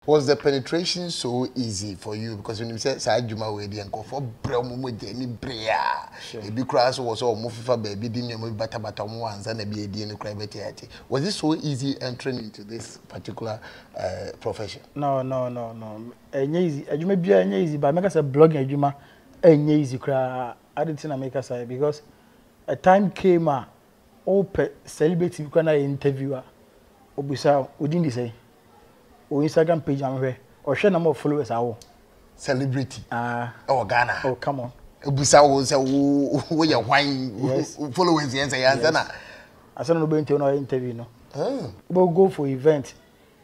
Was the penetration so easy for you? Because when you say Sajuma Wedi and for Bromo Jenny Brea, a big crash was all Mufa baby, didn't you bata ones and a BD in the crabbetti. Was it so easy entering into this particular profession? No. Easy. You may be easy, but make us a blogging, Juma, easy cry. I didn't make us because a time came all celebrity can I interviewer. Obisa, within the say. Or Instagram page or share number of followers our Celebrity. Oh Ghana. Oh come on. Busa was a way of wine followers yes I said no going to no interview no. We'll go for event.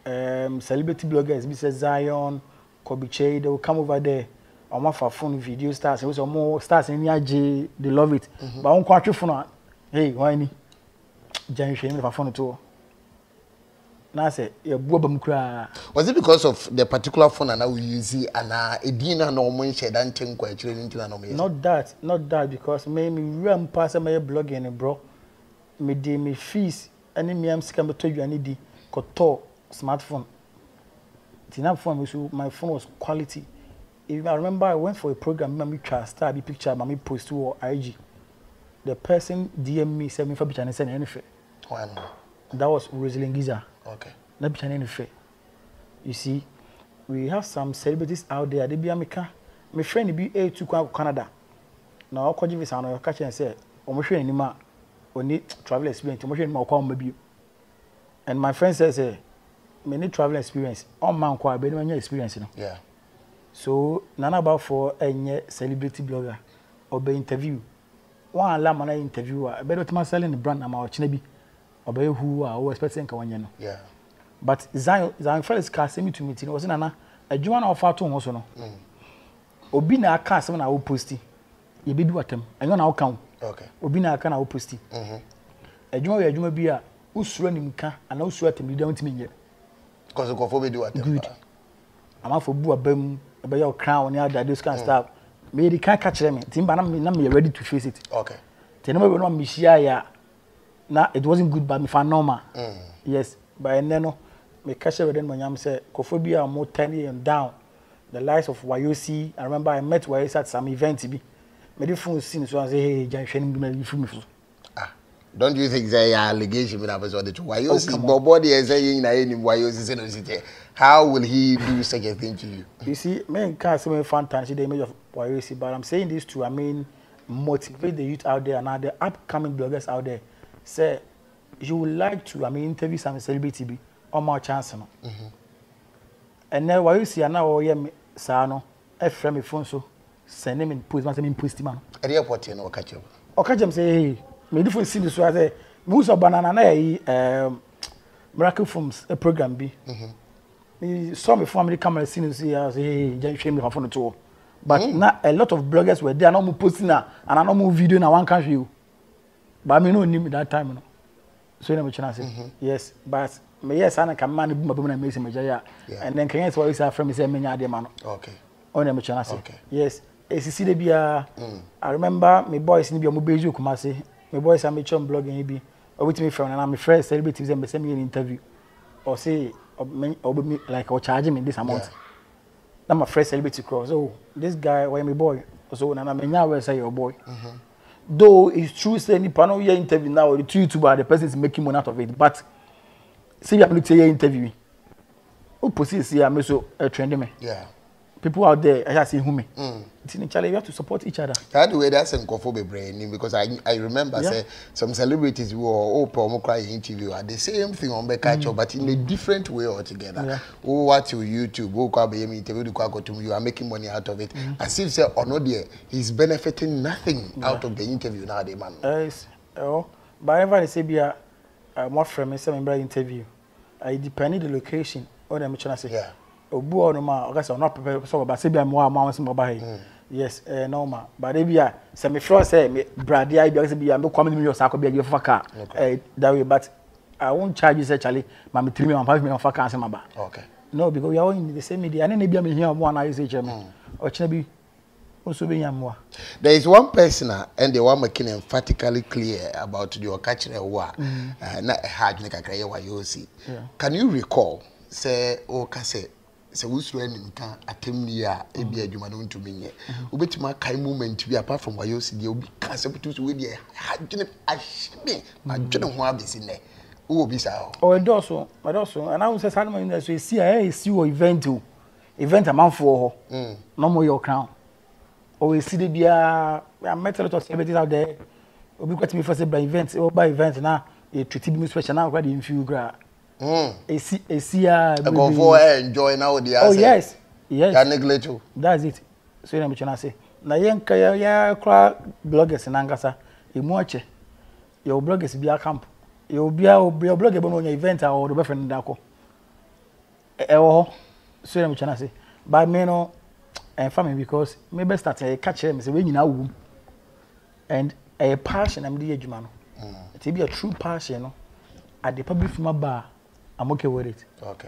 Celebrity bloggers, Mr. Zion, Kobe Che, they will come over there. On my phone video stars, it was more stars in the they love it. But on quite phone. Hey, why ni? Giant shame if I phone too. Was it because of the particular phone and now we use it and a dinner no one said and think quite into an not that because maybe run pass my blogging bro. Me de me fees any me am scam to you any di koto smartphone. Tina phone my phone was quality. If I remember I went for a program, me try star be picture, me post to IG. The person DM me send me for picture and send anything. That was Rosalind Giza. Okay. Not be any fair. You see, we have some celebrities out there. They be America. My friend be a to Canada. Now I'll call you this and catch and say, "Oh, my friend, you need travel experience. My friend, call maybe." And my friend says, "Me need travel experience. All man quite be no experience, you know." Yeah. So none about for any celebrity blogger or be interview. One alarm and interviewer. I better to my selling the brand. I'm out Chinebi. Obey who are always expecting Kawanyano. Yeah. But Zion first cast me to meeting was in a Juan of Fatu also no. Obina cast when I will post it. You be do at them. I know count. Okay. Obina can I will post it. A Juma be a who's running car and no sweat me don't mean yet. Because the coffee do at good. I'm out for Bua Bem about your crown near that this can stop. Maybe can't catch them. Timbanam ready to face it. Okay. Tenoma will not miss ya. Nah, it wasn't good, but me found normal. Yes, but then no, me catch it within my yam say, Kophobia more 10 and down. The likes of Wayoosi. I remember I met Wayoosi at some event. Me the phone scene so I say, hey, Janshani, me from me. Don't you think they are allegation with episode the Wayoosi? Nobody is saying any Wayoosi. How will he do such a thing to you? You see, men can't say me fantasy the image of Wayoosi, but I'm saying this to motivate the youth out there and the upcoming bloggers out there. Say you would like to interview some celebrity be on my chance no. And now why you see now me sano friend me phone so send him in post man post man. At the airport you know catch up. O catch him say hey me different see this so say me so banana na miracle films a program be. Me saw me from the camera scene see I say hey just shame me phone to. But now a lot of bloggers were there no posting and I no more video na one can show. But I mean, no need that time, no. So you know say, yes, but me yes, I can man boom boom and make some major, and then can you say say from me say me nyade man. Okay. On them chana say. Yes, ACC de bia. I remember me boys ni bia mo beju Kumasi. Me boys am chom blogging bi. O with me from and I'm friend celebrities and be send me an interview. Or say or me like or charge me this amount. Na my friend celebrity cross. Oh, this guy why me boy. So na me nya we say your boy. Though it's true, say any panel here interview now, the YouTuber, the person is making money out of it. But see, I'm looking at interview. Who possesses here? I'm so trending me. Yeah. People out there, I see who me. It's in Charlie, we have to support each other. That way, that's an coffee brain because I remember say some celebrities who are open cry interview are the same thing on the catch up, but in a different way altogether. Who watch your YouTube, who can be interview, you are making money out of it. As if say or not there, he's benefiting nothing out of the interview now, the man. Yes. Oh, but everybody say be a more friend, some interview. I depend on the location. Or the mission I say. Yeah. Obu no ma oga say not prepare so ba say be am wa say mo ba here. Yes, no ma. But they be a say me floor say me brady I be say be am come me your sako be give for car. That way but I won't charge you say Charlie, ma me 3 million 5 million for car say ma ba. Okay. No, because we are all in the same media. And then be am here mo na say chairman. O china bi also be am wa. There is one person and the one making emphatically clear about your catching a war. Na hard nika kray Wayoosi. Can you recall say o ka say se wusuro enim kan atemni a ebi adwuma no ntumi nye obetima kai moment bi apart from Wayoosi de obi ka se putu so we de hadwene ahbe adwene ho abesi ne wo obi sa o edoso and I will say Salman in so see o event amanfo ho no more your crown o see de bia I met a lot of celebrities out there obi kwati me for say by event or by event na e treat me special na kwa the Inferior go enjoy now the oh yes ya neglect you that's it so you know say na yenka ya kra bloggers na ngasa emu ache your bloggers bia camp your blogger bo no event or the boyfriend da ko wo so you know say but me no and family because me best start catch me say we nyina wum and a passion am the adwuma no it be a true passion no at the public from bar I'm okay with it. Okay.